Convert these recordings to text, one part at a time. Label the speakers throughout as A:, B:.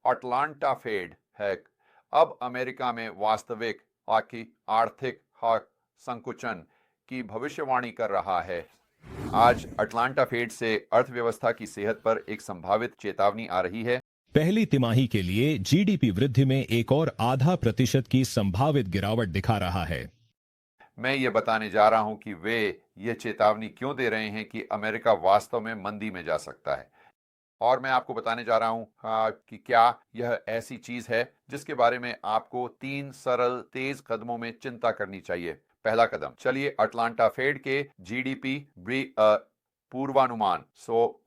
A: Atlanta Fed है अब America में वास्तविक आर्थिक संकुचन की भविष्यवाणी कर रहा है। आज अटलांटा फेड से अर्थव्यवस्था की सेहत पर एक संभावित चेतावनी आ रही है।
B: पहली तिमाही के लिए जीडीपी वृद्धि में एक और ½ की संभावित गिरावट दिखा रहा है।
A: मैं ये बताने जा रहा हूं कि वे ये चेतावनी क्यों दे रहे हैं कि अमेरिका वास्तव में मंदी में जा सकता है। और मैं आपको बताने जा रहा हूं कि क्या यह ऐसी चीज है जिसके बारे में आपको 3 सरल तेज कदमों में चिंता करनी चाहिए। पहला कदम, चलिए अटलांटा फेड के जीडीपी पूर्वानुमान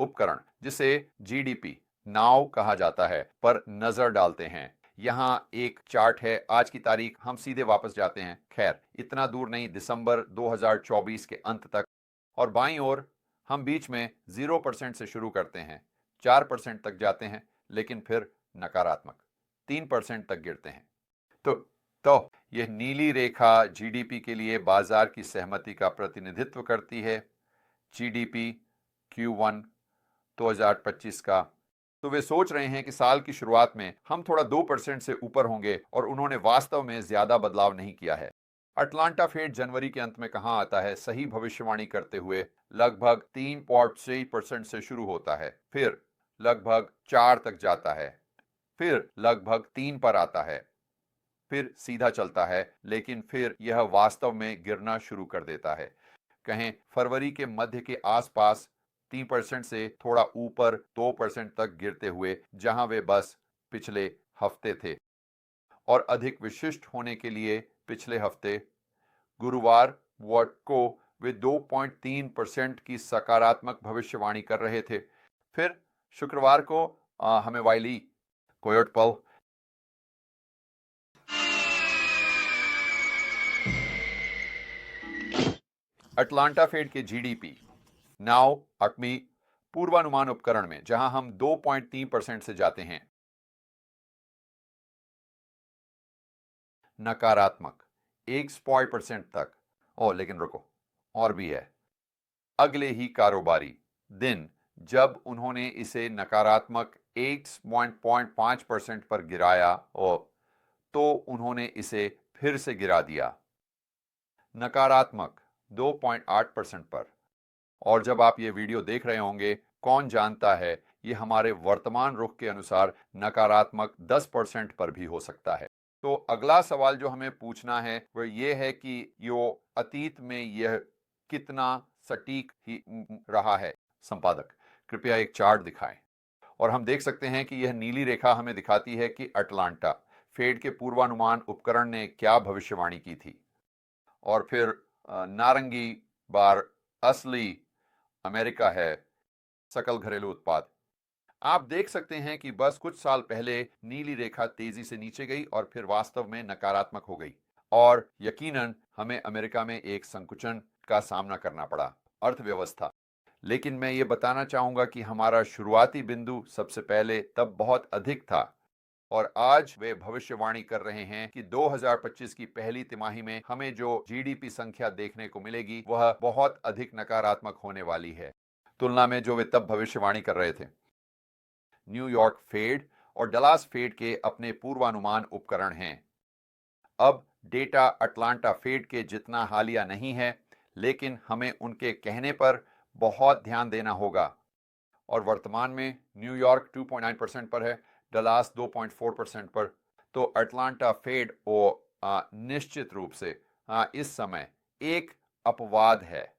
A: उपकरण, जिसे जीडीपी नाउ कहा जाता है, पर नजर डालते हैं। यहां एक चार्ट है, आज की तारीख, हम सीधे वापस जाते हैं, खैर इतना दूर नहीं, दिसंबर 2024 के अंत तक। और बाईं ओर हम बीच में 0% से शुरू करते हैं, 4% तक जाते हैं, लेकिन फिर नकारात्मक 3% तक गिरते हैं। तो यह नीली रेखा जीडीपी के लिए बाजार की सहमति का प्रतिनिधित्व करती है। जीडीपी Q1 2025 का। तो वे सोच रहे हैं कि साल की शुरुआत में हम थोड़ा 2% से ऊपर होंगे, और उन्होंने वास्तव में ज्यादा बदलाव नहीं किया है। अटलांटा फेड जनवरी के अंत में कहां आता है, सही भविष्यवाणी करते हुए लगभग 3.6% से शुरू होता है, फिर लगभग 4 तक जाता है, फिर लगभग 3 पर आता है, फिर सीधा चलता है, लेकिन फिर यह वास्तव में गिरना शुरू कर देता है। कहें फरवरी के मध्य के आसपास 3% से थोड़ा ऊपर 2% तक गिरते हुए, जहां वे बस पिछले हफ्ते थे। और अधिक विशिष्ट होने के लिए पिछले हफ्ते गुरुवार को वे 2.3% की सकारात्मक भविष्यवाणी कर रहे थे। फिर शुक्रवार को हमें वाइली कोयोटपल अटलांटा फेड के जीडीपी नाउ अकमी पूर्वानुमान उपकरण में, जहां हम 2.3% से जाते हैं, नकारात्मक 1% तक। लेकिन रुको, और भी है। अगले ही कारोबारी दिन जब उन्होंने इसे नकारात्मक 8.5% पर गिराया, तो उन्होंने इसे फिर से गिरा दिया नकारात्मक 2.8% पर। और जब आप ये वीडियो देख रहे होंगे, कौन जानता है, ये हमारे वर्तमान रुख के अनुसार नकारात्मक 10% पर भी हो सकता है। तो अगला सवाल जो हमें पूछना है वह ये है कि यो अतीत में यह कितना सटीक ही रहा है। संपादक, कृपया एक चार्ट दिखाएं। और हम देख सकते हैं कि यह नीली रेखा हमें दिखाती है कि अटलांटा फेड के पूर्वानुमान उपकरण ने क्या भविष्यवाणी की थी। और फिर नारंगी बार असली अमेरिका है, सकल घरेलू उत्पाद। आप देख सकते हैं कि बस कुछ साल पहले नीली रेखा तेजी से नीचे गई और फिर वास्तव में नकारात्मक हो गई, और यकीनन हमें अमेरिका में एक संकुचन का सामना करना पड़ा, अर्थव्यवस्था। लेकिन मैं ये बताना चाहूंगा कि हमारा शुरुआती बिंदु सबसे पहले तब बहुत अधिक था, और आज वे भविष्यवाणी कर रहे हैं कि 2025 की पहली तिमाही में हमें जो जीडीपी संख्या देखने को मिलेगी वह बहुत अधिक नकारात्मक होने वाली है, तुलना में जो वे तब भविष्यवाणी कर रहे थे। न्यूयॉर्क फेड और डलास फेड के अपने पूर्वानुमान उपकरण हैं। अब डेटा अटलांटा फेड के जितना हालिया नहीं है, लेकिन हमें उनके कहने पर बहुत ध्यान देना होगा। और वर्तमान में न्यूयॉर्क 2.9% पर है, डलास 2.4% पर। तो अटलांटा फेड निश्चित रूप से इस समय एक अपवाद है।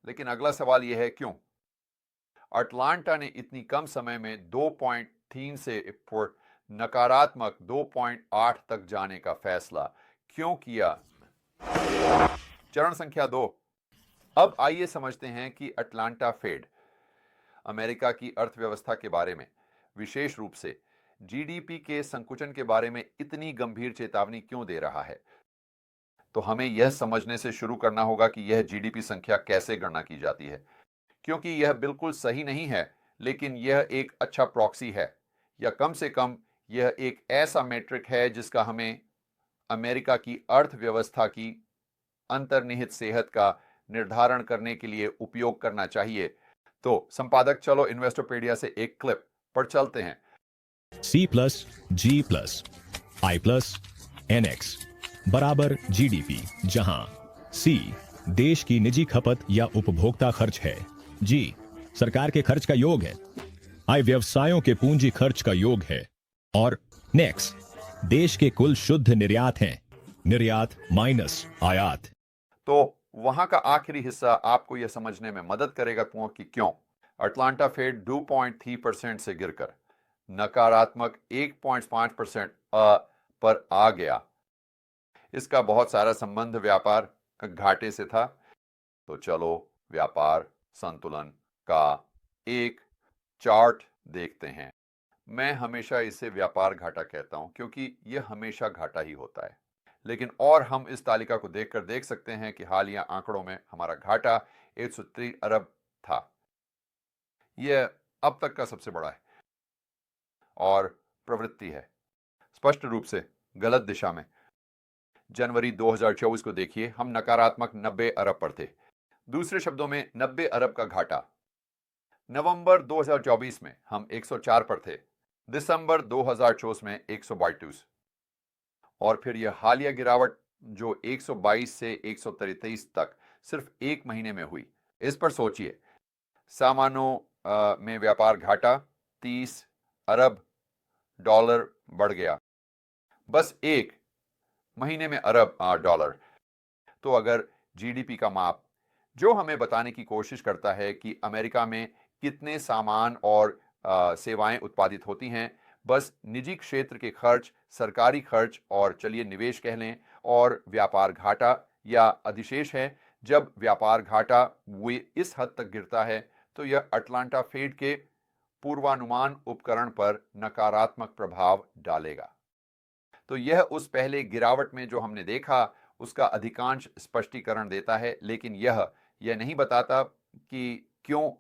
A: लेकिन अगला सवाल यह है, क्यों अटलांटा ने इतनी कम समय में 2.3 से नकारात्मक 2.8 तक जाने का फैसला क्यों किया। चरण संख्या 2। अब आइए समझते हैं कि अटलांटा फेड अमेरिका की अर्थव्यवस्था के बारे में, विशेष रूप से जीडीपी के संकुचन के बारे में इतनी गंभीर चेतावनी क्यों दे रहा है। तो हमें यह समझने से शुरू करना होगा कि यह जीडीपी संख्या कैसे गणना की जाती है, क्योंकि यह बिल्कुल सही नहीं है, लेकिन यह एक अच्छा प्रॉक्सी है, या कम से कम यह एक ऐसा मैट्रिक है जिसका हमें अमेरिका की अर्थव्यवस्था की अंतर्निहित सेहत का निर्धारण करने के लिए उपयोग करना चाहिए। तो संपादक, चलो इन्वेस्टोपीडिया से एक क्लिप पर चलते हैं।
B: C+G+, I+NX बराबर GDP, जहां C देश की निजी खपत या उपभोक्ता खर्च है, G सरकार के खर्च का योग है, I व्यवसायों के पूंजी खर्च का योग है और नेक्स देश के कुल शुद्ध निर्यात हैं, निर्यात माइनस आयात।
A: तो वहां का आखिरी हिस्सा आपको यह समझने में मदद करेगा कि क्यों अटलांटा फेड 2.3% से गिरकर नकारात्मक 1.5% पर आ गया। इसका बहुत सारा संबंध व्यापार घाटे से था। तो चलो व्यापार संतुलन का एक चार्ट देखते हैं। मैं हमेशा इसे व्यापार घाटा कहता हूं क्योंकि यह हमेशा घाटा ही होता है, लेकिन और हम इस तालिका को देखकर देख सकते हैं कि हालिया आंकड़ों में हमारा घाटा 130 अरब था। यह अब तक का सबसे बड़ा है और प्रवृत्ति है स्पष्ट रूप से गलत दिशा में। जनवरी 2024 को देखिए, हम नकारात्मक 90 अरब पर थे। दूसरे शब्दों में 90 अरब का घाटा। नवंबर 2024 में हम 104 पर थे। दिसंबर 2024 में 122 और फिर यह हालिया गिरावट जो 122 से 133 तक सिर्फ एक महीने में हुई। इस पर सोचिए, सामानों में व्यापार घाटा 30 अरब डॉलर बढ़ गया बस एक महीने में अरब डॉलर। तो अगर जीडीपी का माप जो हमें बताने की कोशिश करता है कि अमेरिका में कितने सामान और सेवाएं उत्पादित होती हैं, बस निजी क्षेत्र के खर्च, सरकारी खर्च और चलिए निवेश कह लें, और व्यापार घाटा या अधिशेष है। जब व्यापार घाटा वे इस हद तक गिरता है तो यह अटलांटा फेड के पूर्वानुमान उपकरण पर नकारात्मक प्रभाव डालेगा। तो यह उस पहले गिरावट में जो हमने देखा उसका अधिकांश स्पष्टीकरण देता है, लेकिन यह नहीं बताता कि क्यों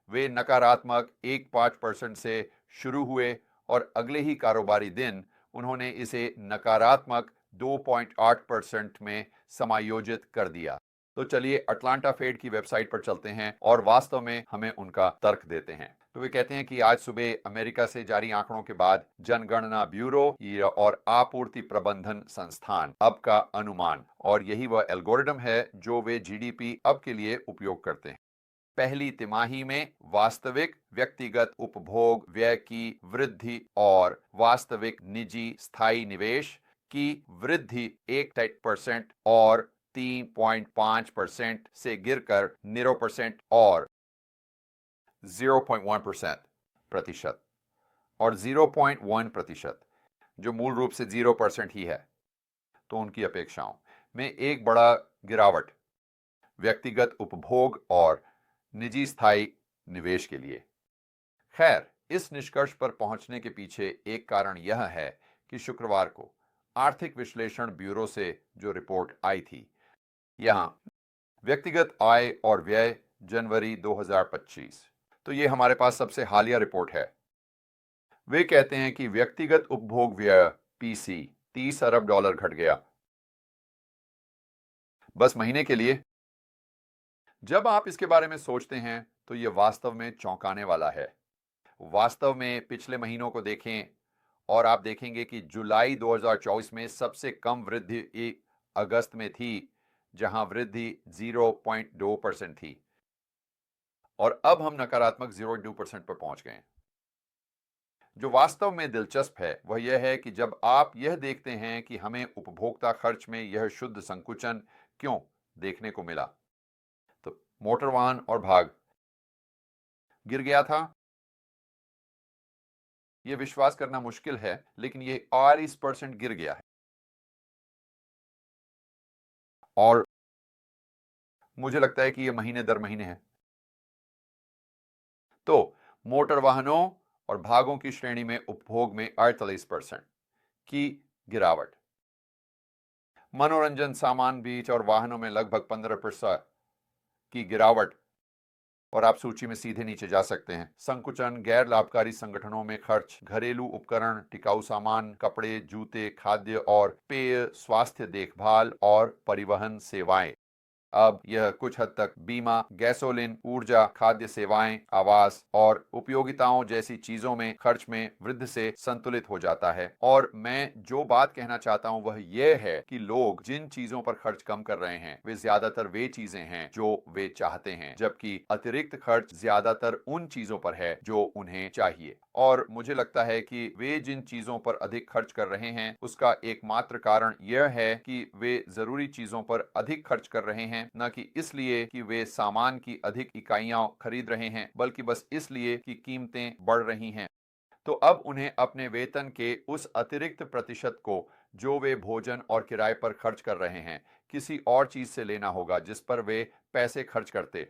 A: वे नकारात्मक 1.5% से शुरू हुए और अगले ही कारोबारी दिन उन्होंने इसे नकारात्मक 2.8% में समायोजित कर दिया। तो चलिए अटलांटा फेड की वेबसाइट पर चलते हैं और वास्तव में हमें उनका तर्क देते हैं। तो वे कहते हैं कि आज सुबह अमेरिका से जारी आंकड़ों के बाद जनगणना ब्यूरो और आपूर्ति प्रबंधन संस्थान अब का अनुमान, और यही वह एल्गोरिदम है जो वे जीडीपी अब के लिए उपयोग करते हैं। पहली तिमाही में वास्तविक व्यक्तिगत उपभोग व्यय की वृद्धि और वास्तविक निजी स्थायी निवेश की वृद्धि 1% और 3.5% से गिरकर 0% और 0.1% प्रतिशत और 0.1% जो मूल रूप से 0% ही है। तो उनकी अपेक्षाओं में एक बड़ा गिरावट व्यक्तिगत उपभोग और निजी स्थायी निवेश के लिए। खैर, इस निष्कर्ष पर पहुंचने के पीछे एक कारण यह है कि शुक्रवार को आर्थिक विश्लेषण ब्यूरो से जो रिपोर्ट आई थी, यहां व्यक्तिगत आय और व्यय जनवरी 2025, तो ये हमारे पास सबसे हालिया रिपोर्ट है। वे कहते हैं कि व्यक्तिगत उपभोग व्यय पीसी 30 अरब डॉलर घट गया बस महीने के लिए। जब आप इसके बारे में सोचते हैं तो यह वास्तव में चौंकाने वाला है। वास्तव में पिछले महीनों को देखें और आप देखेंगे कि जुलाई 2024 में सबसे कम वृद्धि अगस्त में थी, जहां वृद्धि 0.2% थी और अब हम नकारात्मक 0.2% पर पहुंच गए। जो वास्तव में दिलचस्प है वह यह है कि जब आप यह देखते हैं कि हमें उपभोक्ता खर्च में यह शुद्ध संकुचन क्यों देखने को मिला, तो मोटर वाहन और भाग गिर गया था। यह विश्वास करना मुश्किल है, लेकिन यह 40% गिर गया है और मुझे लगता है कि यह महीने दर महीने है। तो मोटर वाहनों और भागों की श्रेणी में उपभोग में 48% की गिरावट, मनोरंजन सामान बीच और वाहनों में लगभग 15% की गिरावट, और आप सूची में सीधे नीचे जा सकते हैं। संकुचन गैर लाभकारी संगठनों में खर्च, घरेलू उपकरण, टिकाऊ सामान, कपड़े, जूते, खाद्य और पेय, स्वास्थ्य देखभाल और परिवहन सेवाएं। अब यह कुछ हद तक बीमा, गैसोलीन, ऊर्जा, खाद्य सेवाएं, आवास और उपयोगिताओं जैसी चीजों में खर्च में वृद्धि से संतुलित हो जाता है। और मैं जो बात कहना चाहता हूं वह यह है कि लोग जिन चीजों पर खर्च कम कर रहे हैं वे ज्यादातर वे चीजें हैं जो वे चाहते हैं, जबकि अतिरिक्त खर्च ज्यादातर उन चीजों पर है जो उन्हें चाहिए। और मुझे लगता है कि वे जिन चीजों पर अधिक खर्च कर रहे हैं उसका एकमात्र कारण यह है कि वे जरूरी चीजों पर अधिक खर्च कर रहे हैं, न कि इसलिए कि वे सामान की अधिक इकाइयां खरीद रहे हैं, बल्कि बस इसलिए कि कीमतें बढ़ रही हैं। तो अब उन्हें अपने वेतन के उस अतिरिक्त प्रतिशत को जो वे भोजन और किराए पर खर्च कर रहे हैं किसी और चीज से लेना होगा जिस पर वे पैसे खर्च करते।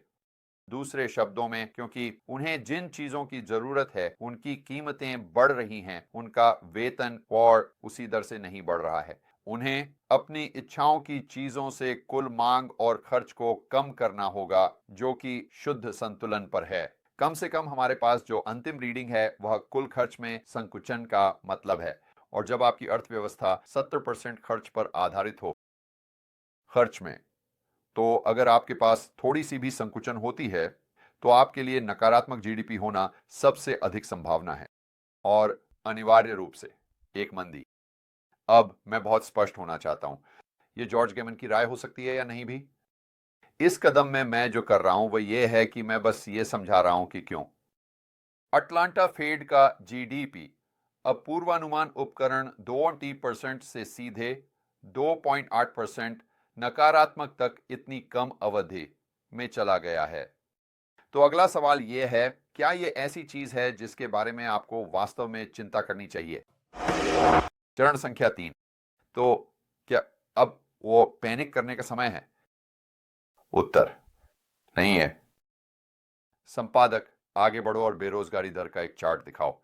A: दूसरे शब्दों में, क्योंकि उन्हें जिन चीजों की जरूरत है उनकी कीमतें बढ़ रही हैं, उनका वेतन और उसी दर से नहीं बढ़ रहा है। उन्हें अपनी इच्छाओं की चीजों से कुल मांग और खर्च को कम करना होगा, जो कि शुद्ध संतुलन पर है। कम से कम हमारे पास जो अंतिम रीडिंग है वह कुल खर्च में संकुचन का मतलब है। और जब आपकी अर्थव्यवस्था 70% खर्च पर आधारित हो खर्च में, तो अगर आपके पास थोड़ी सी भी संकुचन होती है तो आपके लिए नकारात्मक जीडीपी होना सबसे अधिक संभावना है, और अनिवार्य रूप से एक मंदी। अब मैं बहुत स्पष्ट होना चाहता हूं, यह जॉर्ज गेमन की राय हो सकती है या नहीं भी। इस कदम में मैं जो कर रहा हूं वह यह है कि मैं बस ये समझा रहा हूं कि क्यों अटलांटा फेड का जीडीपी अब पूर्वानुमान उपकरण 2% से सीधे 2.8% नकारात्मक तक इतनी कम अवधि में चला गया है। तो अगला सवाल यह है, क्या यह ऐसी चीज है जिसके बारे में आपको वास्तव में चिंता करनी चाहिए। चरण संख्या 3, तो क्या अब वो पैनिक करने का समय है? उत्तर नहीं है। संपादक, आगे बढ़ो और बेरोजगारी दर का एक चार्ट दिखाओ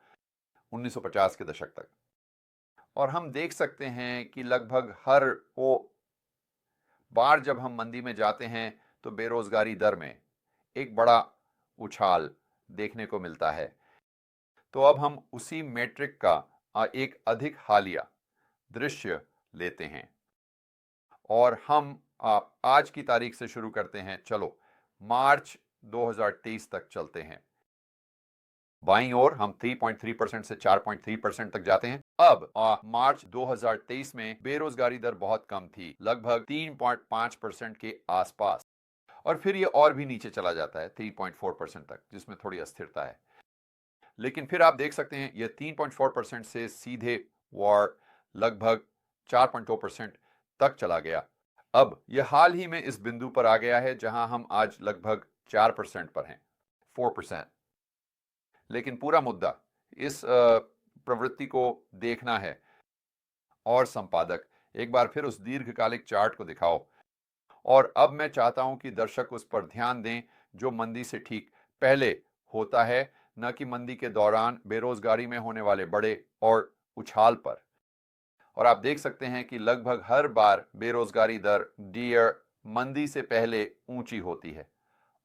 A: 1950 के दशक तक। और हम देख सकते हैं कि लगभग हर वो बार जब हम मंदी में जाते हैं तो बेरोजगारी दर में एक बड़ा उछाल देखने को मिलता है। तो अब हम उसी मैट्रिक का एक अधिक हालिया दृश्य लेते हैं और हम आज की तारीख से शुरू करते हैं। चलो मार्च 2023 तक चलते हैं। बाईं ओर हम 3.3% से 4.3% तक जाते हैं। अब मार्च 2023 में बेरोजगारी दर बहुत कम थी, लगभग 3.5% के आसपास, और फिर ये और भी नीचे चला जाता है 3.4% तक, जिसमें थोड़ी अस्थिरता है। लेकिन फिर आप देख सकते हैं यह 3.4% से सीधे वॉर लगभग 4.2% तक चला गया। अब यह हाल ही में इस बिंदु पर आ गया है जहां हम आज लगभग 4% पर हैं, 4%। लेकिन पूरा मुद्दा इस प्रवृत्ति को देखना है। और संपादक, एक बार फिर उस दीर्घकालिक चार्ट को दिखाओ। और अब मैं चाहता हूं कि दर्शक उस पर ध्यान दें जो मंदी से ठीक पहले होता है, न कि मंदी के दौरान बेरोजगारी में होने वाले बड़े और उछाल पर। और आप देख सकते हैं कि लगभग हर बार बेरोजगारी दर डियर मंदी से पहले ऊंची होती है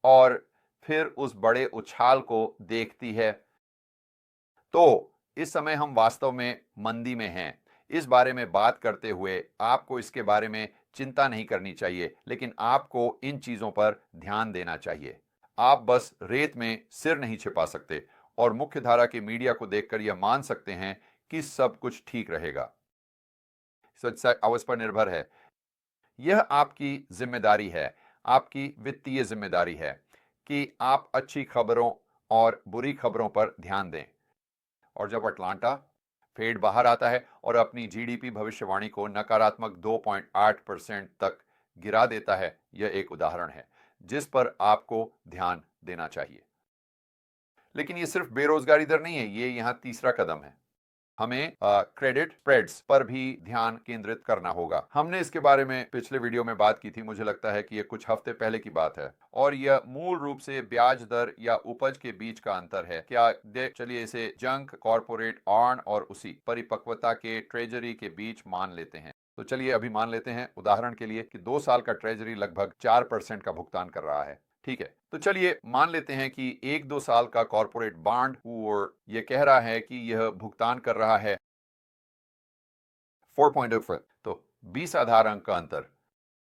A: और फिर उस बड़े उछाल को देखती है। तो इस समय हम वास्तव में मंदी में हैं। इस बारे में बात करते हुए आपको इसके बारे में चिंता नहीं करनी चाहिए, लेकिन आपको इन चीजों पर ध्यान देना चाहिए। आप बस रेत में सिर नहीं छिपा सकते और मुख्य धारा के मीडिया को देखकर यह मान सकते हैं कि सब कुछ ठीक रहेगा। उस पर निर्भर है। यह आपकी जिम्मेदारी है, आपकी वित्तीय जिम्मेदारी है कि आप अच्छी खबरों और बुरी खबरों पर ध्यान दें। और जब अटलांटा फेड बाहर आता है और अपनी जीडीपी भविष्यवाणी को नकारात्मक 2.8% तक गिरा देता है, यह एक उदाहरण है जिस पर आपको ध्यान देना चाहिए। लेकिन यह सिर्फ बेरोजगारी दर नहीं है, ये यहां तीसरा कदम है। हमें क्रेडिट स्प्रेड्स पर भी ध्यान केंद्रित करना होगा। हमने इसके बारे में पिछले वीडियो में बात की थी, मुझे लगता है कि यह कुछ हफ्ते पहले की बात है, और यह मूल रूप से ब्याज दर या उपज के बीच का अंतर है। क्या चलिए इसे जंक कॉर्पोरेट अर्न और उसी परिपक्वता के ट्रेजरी के बीच मान लेते हैं। तो चलिए अभी मान लेते हैं उदाहरण के लिए कि 2 साल का ट्रेजरी लगभग 4% का भुगतान कर रहा है। ठीक है, तो चलिए मान लेते हैं कि 1-2 साल का कॉर्पोरेट बॉन्ड और यह कह रहा है कि यह भुगतान कर रहा है 4.0, तो 20 आधार अंक का अंतर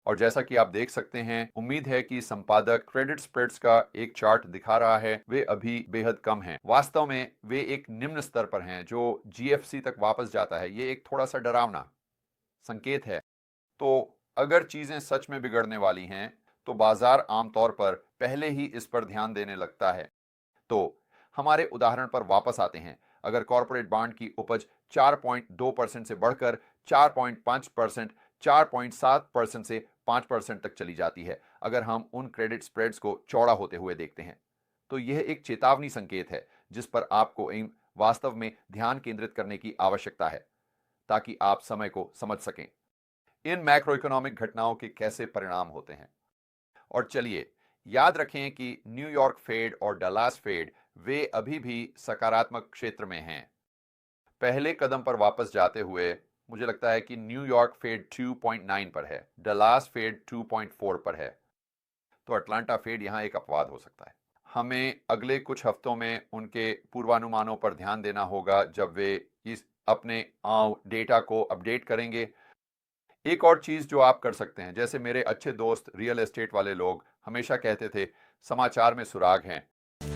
A: और जैसा कि आप देख सकते हैं, उम्मीद है कि संपादक क्रेडिट स्प्रेड्स का एक चार्ट दिखा रहा है, वे अभी बेहद कम हैं। वास्तव में वे एक निम्न स्तर पर हैं जो जीएफसी तक वापस जाता है। ये एक थोड़ा सा डरावना संकेत है। तो अगर चीजें सच में बिगड़ने वाली हैं, तो बाजार आमतौर पर पहले ही इस पर ध्यान देने लगता है। तो हमारे उदाहरण पर वापस आते हैं। अगर कॉर्पोरेट बॉन्ड की उपज 4.2% से बढ़कर 4.5%, 4.7% से 5% तक चली जाती है, अगर हम उन क्रेडिट स्प्रेड्स को चौड़ा होते हुए देखते हैं, तो यह एक चेतावनी संकेत है जिस पर आपको वास्तव में ध्यान केंद्रित करने की आवश्यकता है ताकि आप समय को समझ सकें। इन मैक्रो इकोनॉमिक घटनाओं के कैसे परिणाम होते हैं। और चलिए याद रखें कि न्यूयॉर्क फेड और डलास फेड वे अभी भी सकारात्मक क्षेत्र में हैं। पहले कदम पर वापस जाते हुए मुझे लगता है कि न्यूयॉर्क फेड 2.9 पर है, डलास फेड 2.4 पर है, तो अटलांटा फेड यहां एक अपवाद हो सकता है। हमें अगले कुछ हफ्तों में उनके पूर्वानुमानों पर ध्यान देना होगा जब वे इस अपने डेटा को अपडेट करेंगे। एक और चीज जो आप कर सकते हैं, जैसे मेरे अच्छे दोस्त रियल एस्टेट वाले लोग हमेशा कहते थे, समाचार में सुराग हैं,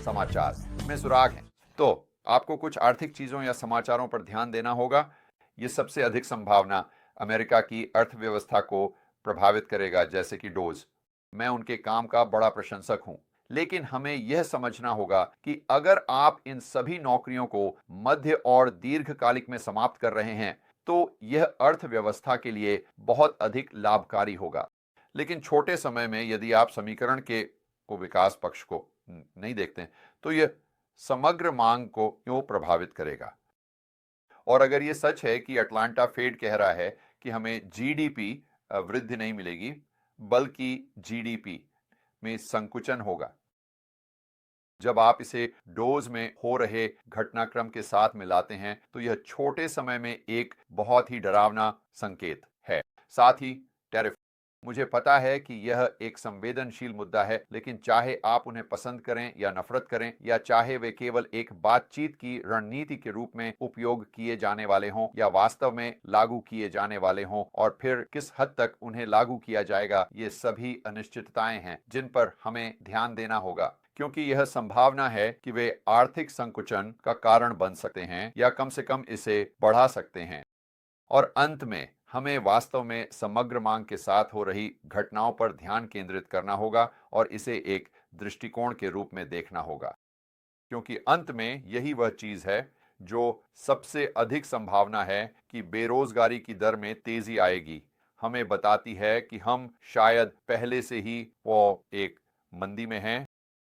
A: समाचार में सुराग हैं। तो आपको कुछ आर्थिक चीजों या समाचारों पर ध्यान देना होगा। ये सबसे अधिक संभावना अमेरिका की अर्थव्यवस्था को प्रभावित करेगा, जैसे कि डोज। मैं उनके काम का बड़ा प्रशंसक हूं, लेकिन हमें यह समझना होगा कि अगर आप इन सभी नौकरियों को मध्य और दीर्घकालिक में समाप्त कर रहे हैं, तो यह अर्थव्यवस्था के लिए बहुत अधिक लाभकारी होगा। लेकिन छोटे समय में यदि आप समीकरण के विकास पक्ष को नहीं देखते हैं, तो यह समग्र मांग को क्यों प्रभावित करेगा। और अगर यह सच है कि अटलांटा फेड कह रहा है कि हमें जीडीपी वृद्धि नहीं मिलेगी, बल्कि जीडीपी में संकुचन होगा, जब आप इसे डोज में हो रहे घटनाक्रम के साथ मिलाते हैं, तो यह छोटे समय में एक बहुत ही डरावना संकेत है। साथ ही टैरिफ, मुझे पता है कि यह एक संवेदनशील मुद्दा है, लेकिन चाहे आप उन्हें पसंद करें या नफरत करें, या चाहे वे केवल एक बातचीत की रणनीति के रूप में उपयोग किए जाने वाले हों या वास्तव में लागू किए जाने वाले हों, और फिर किस हद तक उन्हें लागू किया जाएगा, ये सभी अनिश्चितताएं हैं जिन पर हमें ध्यान देना होगा, क्योंकि यह संभावना है कि वे आर्थिक संकुचन का कारण बन सकते हैं या कम से कम इसे बढ़ा सकते हैं। और अंत में हमें वास्तव में समग्र मांग के साथ हो रही घटनाओं पर ध्यान केंद्रित करना होगा और इसे एक दृष्टिकोण के रूप में देखना होगा, क्योंकि अंत में यही वह चीज है जो सबसे अधिक संभावना है कि बेरोजगारी की दर में तेजी आएगी, हमें बताती है कि हम शायद पहले से ही वो एक मंदी में हैं।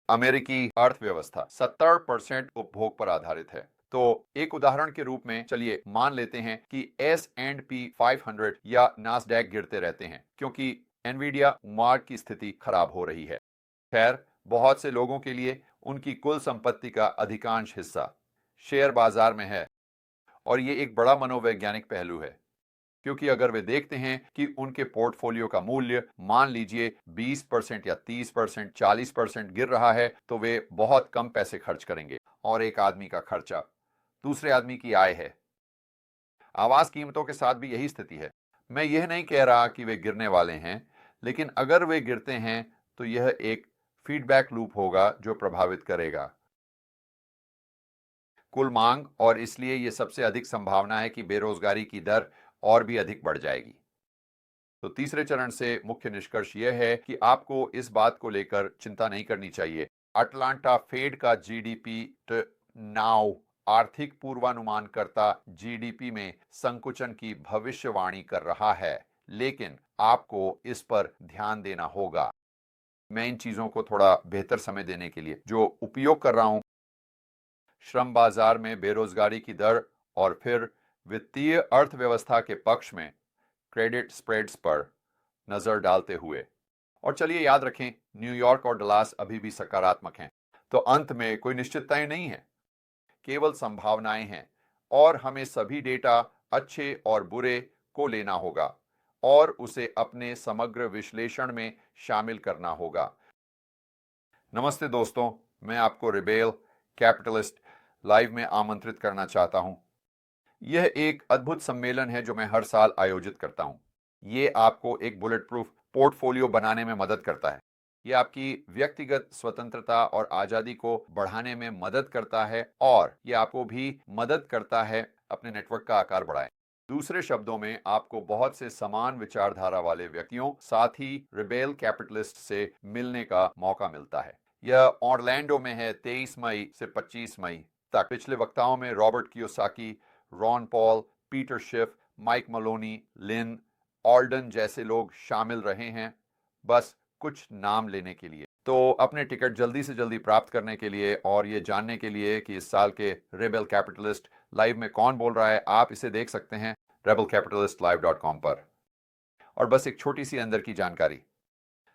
A: अमेरिकी अर्थव्यवस्था 70% उपभोग पर आधारित है। तो एक उदाहरण के रूप में चलिए मान लेते हैं कि S&P 500 या नास्डैक गिरते रहते हैं क्योंकि एनवीडिया मार्क की स्थिति खराब हो रही है। खैर, बहुत से लोगों के लिए उनकी कुल संपत्ति का अधिकांश हिस्सा शेयर बाजार में है, और ये एक बड़ा मनोवैज्ञानिक पहलू है, क्योंकि अगर वे देखते हैं कि उनके पोर्टफोलियो का मूल्य मान लीजिए 20% या 30%, 40% गिर रहा है, तो वे बहुत कम पैसे खर्च करेंगे। और एक आदमी का खर्चा दूसरे आदमी की आय है। आवास कीमतों के साथ भी यही स्थिति है। मैं यह नहीं कह रहा कि वे गिरने वाले हैं, लेकिन अगर वे गिरते हैं तो यह एक फीडबैक लूप होगा जो प्रभावित करेगा कुल मांग, और इसलिए यह सबसे अधिक संभावना है कि बेरोजगारी की दर और भी अधिक बढ़ जाएगी। तो तीसरे चरण से मुख्य निष्कर्ष यह है कि आपको इस बात को लेकर चिंता नहीं करनी चाहिए। अटलांटा फेड का जीडीपी नाउ आर्थिक पूर्वानुमानकर्ता जीडीपी में संकुचन की भविष्यवाणी कर रहा है, लेकिन आपको इस पर ध्यान देना होगा। मैं इन चीजों को थोड़ा बेहतर समय देने के लिए जो उपयोग कर रहा हूं, श्रम बाजार में बेरोजगारी की दर और फिर वित्तीय अर्थव्यवस्था के पक्ष में क्रेडिट स्प्रेड्स पर नजर डालते हुए। और चलिए याद रखें, न्यूयॉर्क और डलास अभी भी सकारात्मक हैं। तो अंत में कोई निश्चितताएं नहीं है, केवल संभावनाएं हैं, और हमें सभी डेटा अच्छे और बुरे को लेना होगा और उसे अपने समग्र विश्लेषण में शामिल करना होगा। नमस्ते दोस्तों, मैं आपको रिबेल कैपिटलिस्ट लाइव में आमंत्रित करना चाहता हूं। यह एक अद्भुत सम्मेलन है जो मैं हर साल आयोजित करता हूं। ये आपको एक बुलेट प्रूफ पोर्टफोलियो बनाने में मदद करता है। ये आपकी व्यक्तिगत स्वतंत्रता और आज़ादी को बढ़ाने में मदद करता है और ये आपको भी मदद करता है अपने नेटवर्क का आकार बढ़ाएं। दूसरे शब्दों में आपको बहुत से समान विचारधारा वाले व्यक्तियों, साथ ही रिबेल कैपिटलिस्ट से मिलने का मौका मिलता है। यह ऑरलैंडो में है 23 मई से 25 मई तक। पिछले वक्ताओं में Robert Kiyosaki, Ron Paul, Peter Schiff, Mike Maloney, Lyn Alden जैसे लोग शामिल रहे हैं, बस कुछ नाम लेने के लिए। तो अपने टिकट जल्दी से जल्दी प्राप्त करने के लिए और ये जानने के लिए कि इस साल के रेबल कैपिटलिस्ट लाइव में कौन बोल रहा है, आप इसे देख सकते हैं rebelcapitalistlive.com पर। और बस एक छोटी सी अंदर की जानकारी,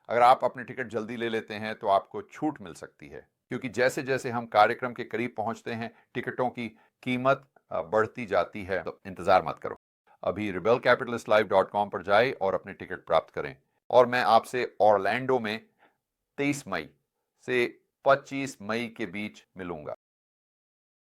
A: अगर आप अपने टिकट जल्दी ले लेते हैं तो आपको छूट मिल सकती है, क्योंकि जैसे जैसे हम कार्यक्रम के करीब पहुंचते हैं टिकटों की कीमत बढ़ती जाती है। तो इंतजार मत करो, अभी rebelcapitalistlive.com पर जाए और अपने टिकट प्राप्त करें। और मैं आपसे ऑरलैंडो में 23 मई से 25 मई के बीच मिलूंगा।